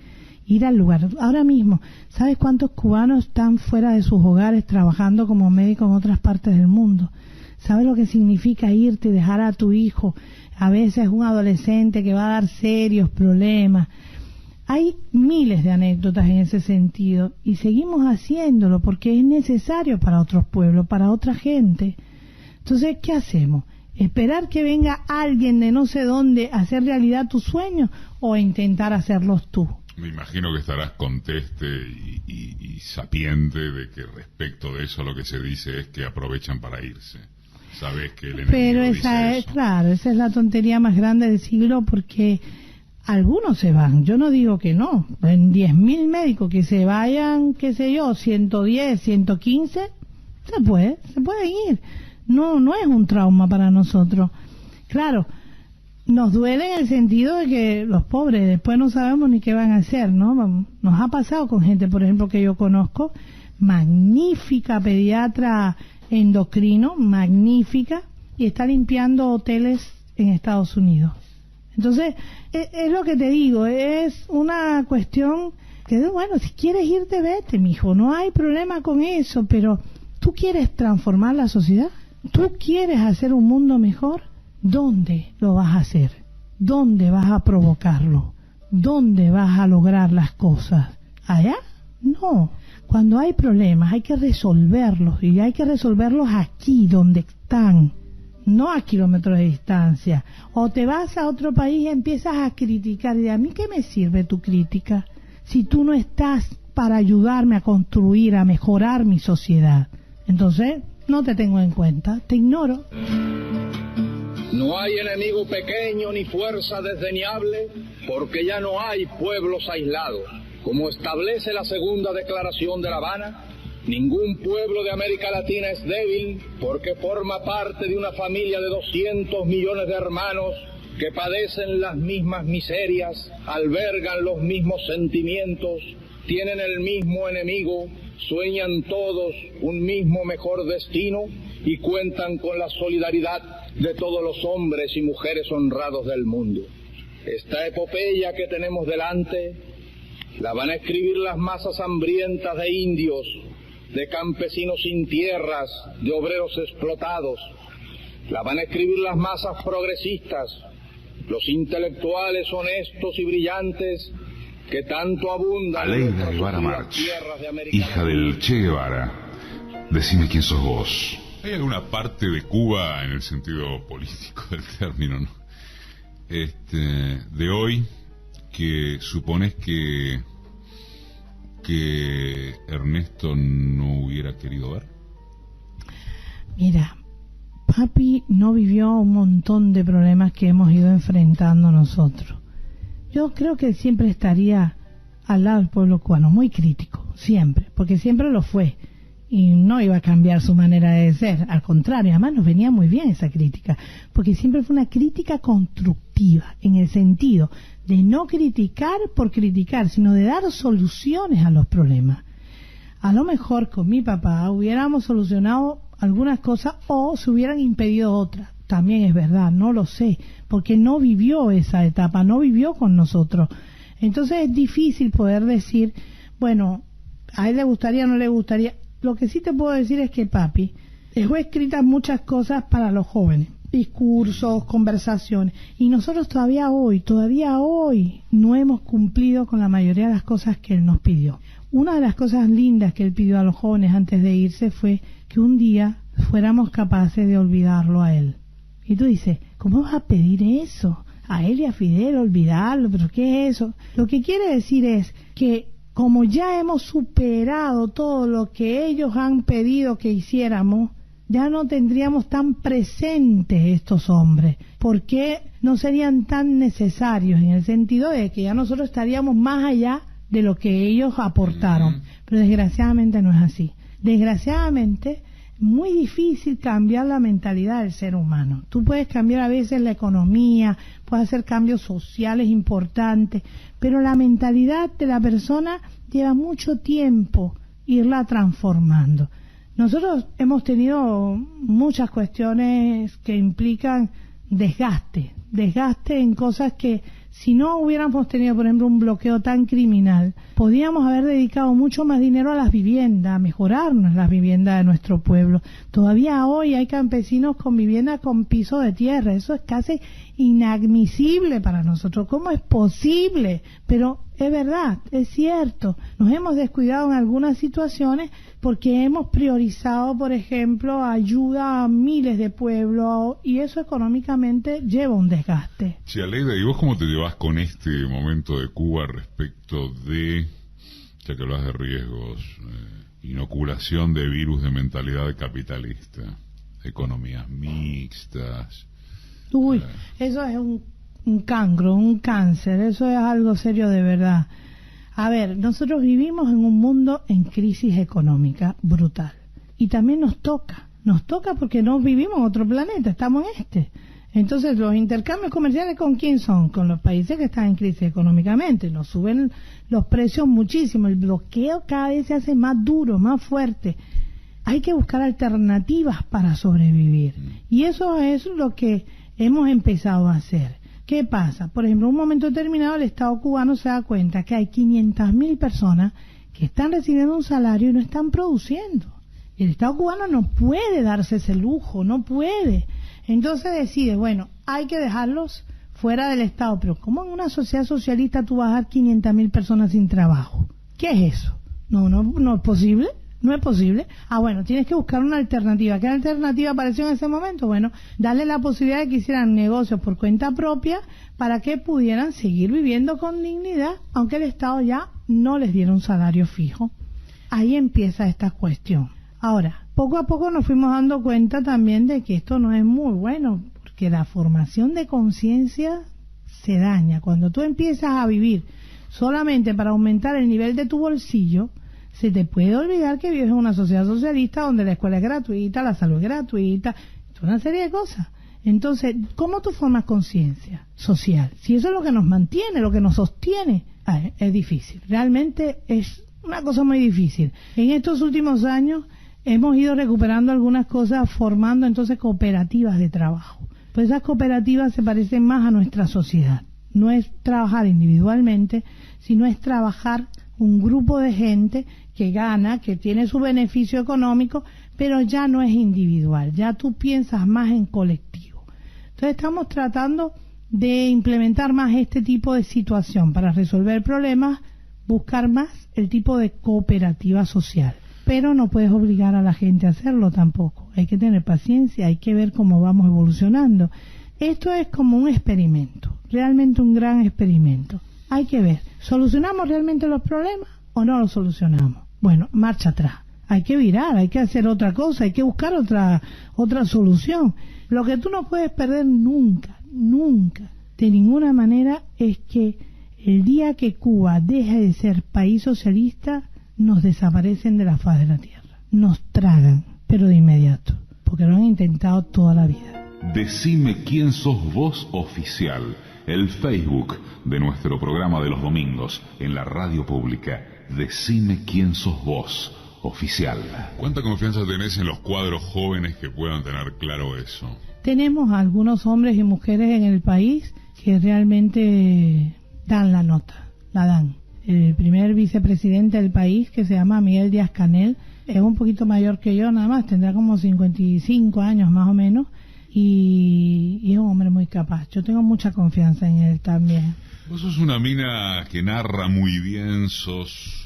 Ir al lugar. Ahora mismo, ¿sabes cuántos cubanos están fuera de sus hogares trabajando como médicos en otras partes del mundo? ¿Sabes lo que significa irte y dejar a tu hijo? A veces un adolescente que va a dar serios problemas. Hay miles de anécdotas en ese sentido y seguimos haciéndolo porque es necesario para otros pueblos, para otra gente. Entonces, ¿qué hacemos? ¿Esperar que venga alguien de no sé dónde a hacer realidad tus sueños o intentar hacerlos tú? Me imagino que estarás conteste y sapiente de que respecto de eso lo que se dice es que aprovechan para irse. Sabes que el enemigo Pero esa es, claro, esa es la tontería más grande del siglo porque algunos se van, yo no digo que no, en 10.000 médicos que se vayan, qué sé yo, 110, 115, se pueden ir. No es un trauma para nosotros. Claro, nos duele en el sentido de que los pobres después no sabemos ni qué van a hacer, ¿no? Nos ha pasado con gente, por ejemplo, que yo conozco, magnífica pediatra endocrino, magnífica, y está limpiando hoteles en Estados Unidos. Entonces, es lo que te digo, es una cuestión que, bueno, si quieres irte, vete, mijo, no hay problema con eso, pero ¿tú quieres transformar la sociedad? ¿Tú quieres hacer un mundo mejor? ¿Dónde lo vas a hacer? ¿Dónde vas a provocarlo? ¿Dónde vas a lograr las cosas? ¿Allá? No. Cuando hay problemas hay que resolverlos, y hay que resolverlos aquí, donde están, no a kilómetros de distancia. O te vas a otro país y empiezas a criticar, y ¿a mí qué me sirve tu crítica si tú no estás para ayudarme a construir, a mejorar mi sociedad? Entonces, no te tengo en cuenta, te ignoro. No hay enemigo pequeño ni fuerza desdeñable, porque ya no hay pueblos aislados. Como establece la segunda declaración de La Habana, ningún pueblo de América Latina es débil, porque forma parte de una familia de 200 millones de hermanos que padecen las mismas miserias, albergan los mismos sentimientos, tienen el mismo enemigo, sueñan todos un mismo mejor destino y cuentan con la solidaridad de todos los hombres y mujeres honrados del mundo. Esta epopeya que tenemos delante la van a escribir las masas hambrientas de indios, de campesinos sin tierras, de obreros explotados. La van a escribir las masas progresistas, los intelectuales honestos y brillantes que tanto abundan en Aleida Guevara las March, tierras de América hija del Che Guevara. Decime quién sos vos. ¿Hay alguna parte de Cuba, en el sentido político del término, ¿no? De hoy, que supones que Ernesto no hubiera querido ver? Mira, papi no vivió un montón de problemas que hemos ido enfrentando nosotros. Yo creo que siempre estaría al lado del pueblo cubano, muy crítico, siempre, porque siempre lo fue. Y no iba a cambiar su manera de ser, al contrario, además nos venía muy bien esa crítica, porque siempre fue una crítica constructiva, en el sentido de no criticar por criticar, sino de dar soluciones a los problemas. A lo mejor con mi papá hubiéramos solucionado algunas cosas o se hubieran impedido otras, también es verdad, no lo sé, porque no vivió esa etapa, no vivió con nosotros. Entonces es difícil poder decir, bueno, a él le gustaría o no le gustaría. Lo que sí te puedo decir es que papi dejó escritas muchas cosas para los jóvenes, discursos, conversaciones, y nosotros todavía hoy no hemos cumplido con la mayoría de las cosas que él nos pidió. Una de las cosas lindas que él pidió a los jóvenes antes de irse fue que un día fuéramos capaces de olvidarlo a él. Y tú dices, ¿cómo vas a pedir eso? A él y a Fidel olvidarlo, ¿pero qué es eso? Lo que quiere decir es que como ya hemos superado todo lo que ellos han pedido que hiciéramos, ya no tendríamos tan presentes estos hombres, porque no serían tan necesarios, en el sentido de que ya nosotros estaríamos más allá de lo que ellos aportaron. Pero desgraciadamente no es así. Desgraciadamente, muy difícil cambiar la mentalidad del ser humano. Tú puedes cambiar a veces la economía, puedes hacer cambios sociales importantes, pero la mentalidad de la persona lleva mucho tiempo irla transformando. Nosotros hemos tenido muchas cuestiones que implican desgaste en cosas que si no hubiéramos tenido, por ejemplo, un bloqueo tan criminal, podíamos haber dedicado mucho más dinero a las viviendas, a mejorarnos las viviendas de nuestro pueblo. Todavía hoy hay campesinos con viviendas con piso de tierra, eso es casi inadmisible para nosotros. ¿Cómo es posible? Pero es verdad, es cierto. Nos hemos descuidado en algunas situaciones porque hemos priorizado, por ejemplo, ayuda a miles de pueblos, y eso económicamente lleva un desgaste. Sí, Aleida, ¿y vos cómo te llevas con este momento de Cuba respecto de, ya que hablas de riesgos, inoculación de virus de mentalidad capitalista, economías mixtas? Uy, eso es un cancro, un cáncer, eso es algo serio de verdad. A ver, nosotros vivimos en un mundo en crisis económica brutal, y también nos toca porque no vivimos en otro planeta, estamos en este. Entonces, los intercambios comerciales, ¿con quién son? Con los países que están en crisis económicamente. Nos suben los precios muchísimo. El bloqueo cada vez se hace más duro, más fuerte. Hay que buscar alternativas para sobrevivir. Y eso es lo que hemos empezado a hacer. ¿Qué pasa? Por ejemplo, en un momento determinado el Estado cubano se da cuenta que hay 500.000 personas que están recibiendo un salario y no están produciendo. El Estado cubano no puede darse ese lujo, no puede. Entonces decide, bueno, hay que dejarlos fuera del Estado. Pero ¿cómo en una sociedad socialista tú vas a dejar 500.000 personas sin trabajo? ¿Qué es eso? No es posible. No es posible. Bueno, tienes que buscar una alternativa. ¿Qué alternativa apareció en ese momento? Bueno, darle la posibilidad de que hicieran negocios por cuenta propia para que pudieran seguir viviendo con dignidad, aunque el Estado ya no les diera un salario fijo. Ahí empieza esta cuestión. Ahora, poco a poco nos fuimos dando cuenta también de que esto no es muy bueno, porque la formación de conciencia se daña. Cuando tú empiezas a vivir solamente para aumentar el nivel de tu bolsillo, se te puede olvidar que vives en una sociedad socialista donde la escuela es gratuita, la salud es gratuita, una serie de cosas. Entonces, ¿cómo tú formas conciencia social? Si eso es lo que nos mantiene, lo que nos sostiene, es difícil. Realmente es una cosa muy difícil. En estos últimos años hemos ido recuperando algunas cosas, formando entonces cooperativas de trabajo. Pues esas cooperativas se parecen más a nuestra sociedad. No es trabajar individualmente, sino es trabajar un grupo de gente que gana, que tiene su beneficio económico, pero ya no es individual, ya tú piensas más en colectivo. Entonces estamos tratando de implementar más este tipo de situación para resolver problemas, buscar más el tipo de cooperativa social. Pero no puedes obligar a la gente a hacerlo tampoco. Hay que tener paciencia, hay que ver cómo vamos evolucionando. Esto es como un experimento, realmente un gran experimento. Hay que ver, ¿solucionamos realmente los problemas o no los solucionamos? Bueno, marcha atrás. Hay que virar, hay que hacer otra cosa, hay que buscar otra solución. Lo que tú no puedes perder nunca, de ninguna manera, es que el día que Cuba deje de ser país socialista, nos desaparecen de la faz de la tierra. Nos tragan, pero de inmediato, porque lo han intentado toda la vida. Decime quién sos vos oficial. El Facebook de nuestro programa de los domingos en la radio pública. Decime quién sos vos oficial. ¿Cuánta confianza tenés en los cuadros jóvenes que puedan tener claro eso? Tenemos algunos hombres y mujeres en el país que realmente dan la nota, la dan. El primer vicepresidente del país, que se llama Miguel Díaz-Canel, es un poquito mayor que yo, nada más, tendrá como 55 años más o menos, y es un hombre muy capaz. Yo tengo mucha confianza en él también. Vos sos una mina que narra muy bien, sos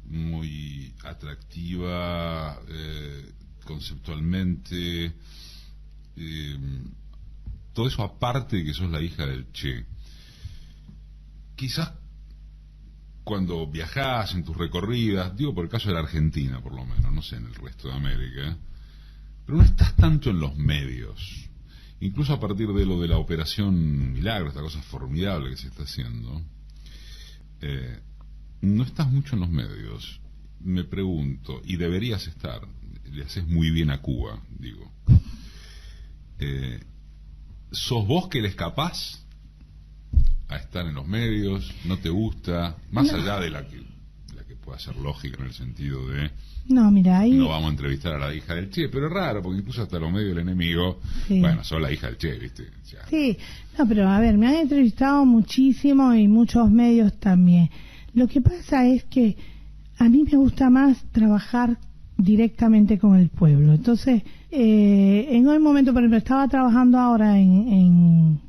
muy atractiva conceptualmente, todo eso aparte de que sos la hija del Che. Quizás cuando viajás en tus recorridas, digo por el caso de la Argentina por lo menos, no sé en el resto de América, pero no estás tanto en los medios. Incluso a partir de lo de la Operación Milagro, esta cosa formidable que se está haciendo, no estás mucho en los medios. Me pregunto, y deberías estar, le haces muy bien a Cuba, digo. ¿Sos vos que eres capaz a estar en los medios? ¿No te gusta? Más allá de la que pueda ser lógica en el sentido de... No, mira, ahí... No vamos a entrevistar a la hija del Che, pero es raro, porque incluso hasta los medios del enemigo, sí. Bueno, son la hija del Che, ¿viste? O sea, sí, no, pero a ver, me han entrevistado muchísimo y muchos medios también. Lo que pasa es que a mí me gusta más trabajar directamente con el pueblo. Entonces, en un momento, por ejemplo, estaba trabajando ahora en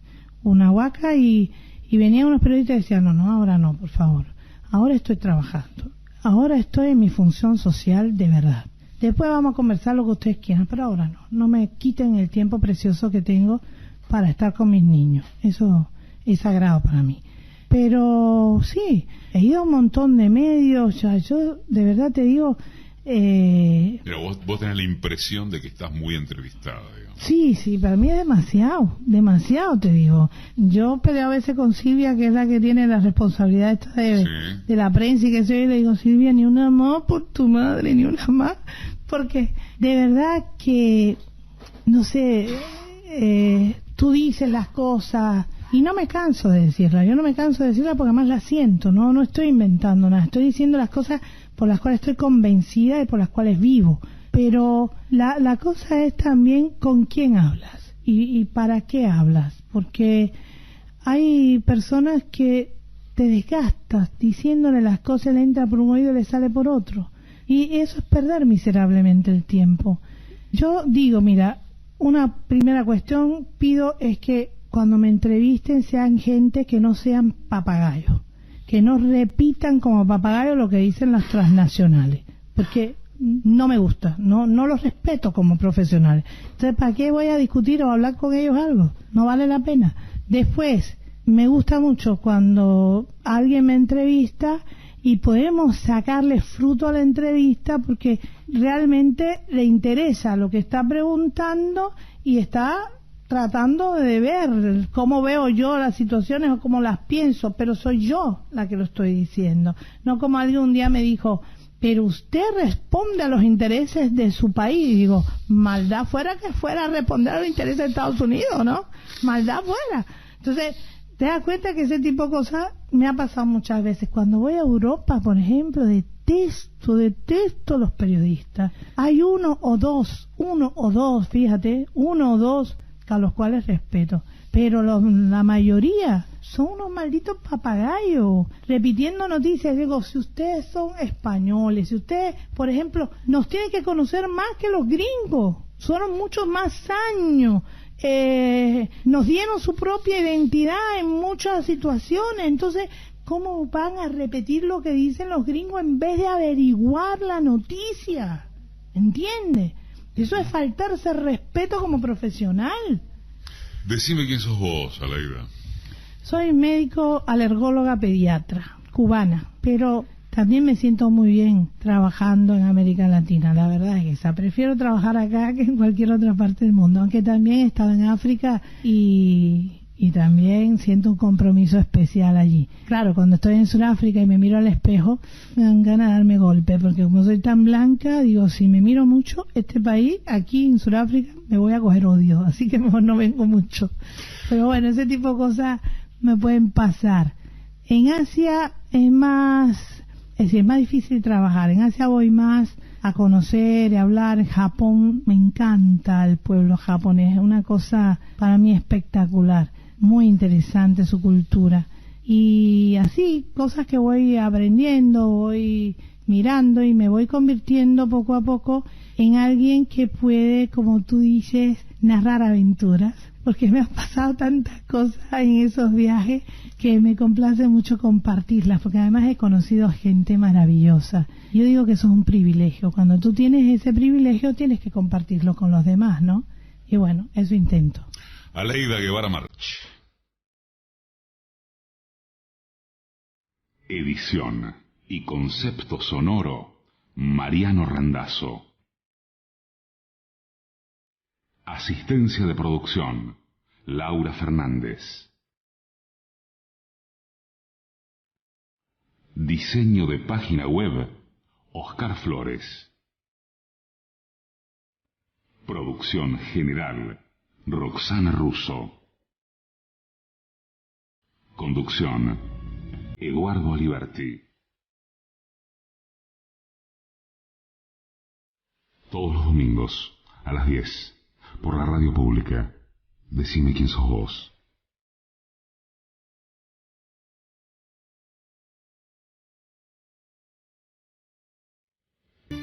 Hunahuaca y venían unos periodistas y decían, no, ahora no, por favor. Ahora estoy trabajando. Ahora estoy en mi función social de verdad. Después vamos a conversar lo que ustedes quieran, pero ahora no. No me quiten el tiempo precioso que tengo para estar con mis niños. Eso es sagrado para mí. Pero sí, he ido a un montón de medios. Ya, yo de verdad te digo... Pero vos tenés la impresión de que estás muy entrevistada, digamos. Sí, para mí es demasiado te digo. Yo peleo a veces con Silvia, que es la que tiene la responsabilidad esta de la prensa, y que yo le digo, Silvia, ni una más por tu madre, ni una más, porque de verdad que, no sé, tú dices las cosas, y no me canso de decirlas, yo no me canso de decirlas porque además las siento, no estoy inventando nada, estoy diciendo las cosas por las cuales estoy convencida y por las cuales vivo. Pero la cosa es también con quién hablas y para qué hablas, porque hay personas que te desgastas diciéndole las cosas, le entra por un oído y le sale por otro, y eso es perder miserablemente el tiempo. Yo digo, mira, una primera cuestión pido es que cuando me entrevisten sean gente que no sean papagayos, que no repitan como papagayos lo que dicen las transnacionales, porque no me gusta, no los respeto como profesionales. Entonces, ¿para qué voy a discutir o hablar con ellos algo? No vale la pena. Después, me gusta mucho cuando alguien me entrevista y podemos sacarle fruto a la entrevista porque realmente le interesa lo que está preguntando y está tratando de ver cómo veo yo las situaciones o cómo las pienso, pero soy yo la que lo estoy diciendo. No como alguien un día me dijo, pero usted responde a los intereses de su país. Y digo, maldad fuera que fuera a responder a los intereses de Estados Unidos, ¿no? Maldad fuera. Entonces, te das cuenta que ese tipo de cosas me ha pasado muchas veces. Cuando voy a Europa, por ejemplo, detesto los periodistas. Hay uno o dos, fíjate, uno o dos a los cuales respeto. Pero la mayoría son unos malditos papagayos, repitiendo noticias. Digo, si ustedes son españoles, si ustedes, por ejemplo, nos tienen que conocer más que los gringos, son muchos más años, nos dieron su propia identidad en muchas situaciones, entonces, ¿cómo van a repetir lo que dicen los gringos en vez de averiguar la noticia? ¿Entiendes? Eso es faltarse respeto como profesional. Decime quién sos vos, Aleida. Soy médico alergóloga pediatra, cubana, pero también me siento muy bien trabajando en América Latina. La verdad es que prefiero trabajar acá que en cualquier otra parte del mundo, aunque también he estado en África y también siento un compromiso especial allí. Claro, cuando estoy en Sudáfrica y me miro al espejo, me dan ganas de darme golpe, porque como soy tan blanca, digo, si me miro mucho, este país, aquí en Sudáfrica, me voy a coger odio, así que mejor no vengo mucho. Pero bueno, ese tipo de cosas me pueden pasar. En Asia es más difícil trabajar. En Asia voy más a conocer y hablar. En Japón me encanta el pueblo japonés, es una cosa para mí espectacular, muy interesante su cultura. Y así, cosas que voy aprendiendo, voy mirando y me voy convirtiendo poco a poco en alguien que puede, como tú dices, narrar aventuras, porque me han pasado tantas cosas en esos viajes que me complace mucho compartirlas, porque además he conocido gente maravillosa. Yo digo que eso es un privilegio. Cuando tú tienes ese privilegio tienes que compartirlo con los demás, ¿no? Y bueno, eso intento. Aleida Guevara March. Edición y concepto sonoro, Mariano Randazzo. Asistencia de producción, Laura Fernández. Diseño de página web, Oscar Flores. Producción general, Roxana Russo. Conducción, Eduardo Aliberti. Todos los domingos, a las 10, por la radio pública. Decime quién sos vos.